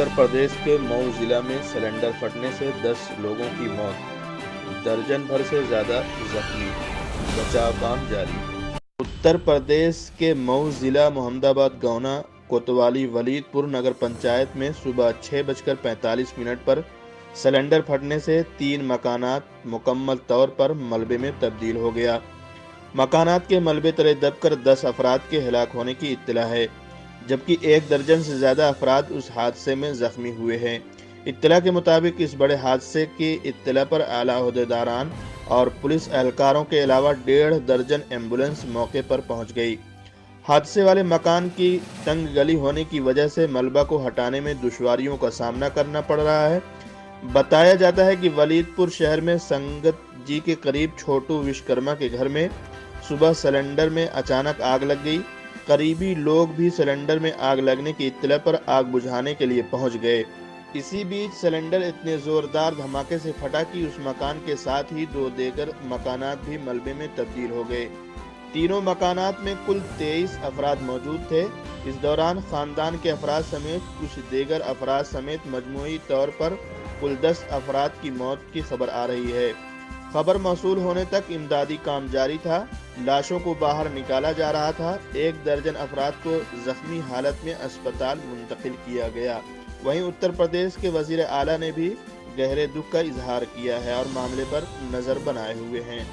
उत्तर प्रदेश के मऊ जिला में सिलेंडर फटने से 10 लोगों की मौत, दर्जन भर से ज्यादा जख्मी, बचाव काम जारी। उत्तर प्रदेश के मऊ जिला मोहम्मदाबाद गौना कोतवाली वलीदपुर नगर पंचायत में सुबह 6:45 पर सिलेंडर फटने से 3 मकानात मुकम्मल तौर पर मलबे में तब्दील हो गया। मकानात के मलबे तले दबकर 10 अफराद के हलाक होने की इत्तला है, जबकि 1 दर्जन से ज्यादा अफराद उस हादसे में जख्मी हुए हैं। इत्तला के मुताबिक इस बड़े हादसे की इत्तला पर आला ओहदेदारान और पुलिस एहलकारों के अलावा 1.5 दर्जन एम्बुलेंस मौके पर पहुंच गई। हादसे वाले मकान की तंग गली होने की वजह से मलबा को हटाने में दुश्वारियों का सामना करना पड़ रहा है। बताया जाता है कि वलीदपुर शहर में संगत जी के करीब छोटू विश्वकर्मा के घर में सुबह सिलेंडर में अचानक आग लग गई। करीबी लोग भी सिलेंडर में आग लगने की इत्तला पर आग बुझाने के लिए पहुंच गए। इसी बीच सिलेंडर इतने जोरदार धमाके से फटा कि उस मकान के साथ ही 2 दीगर मकानात भी मलबे में तब्दील हो गए। तीनों मकानात में कुल 23 अफराद मौजूद थे। इस दौरान खानदान के अफराद समेत कुछ दीगर अफराद समेत मजमूई तौर पर कुल 10 अफराद की मौत की खबर आ रही है। खबर मौसूल होने तक इमदादी काम जारी था। लाशों को बाहर निकाला जा रहा था। 1 दर्जन अफराद को जख्मी हालत में अस्पताल मुंतकिल किया गया। वहीं उत्तर प्रदेश के वजीर आला ने भी गहरे दुख का इजहार किया है और मामले पर नजर बनाए हुए हैं।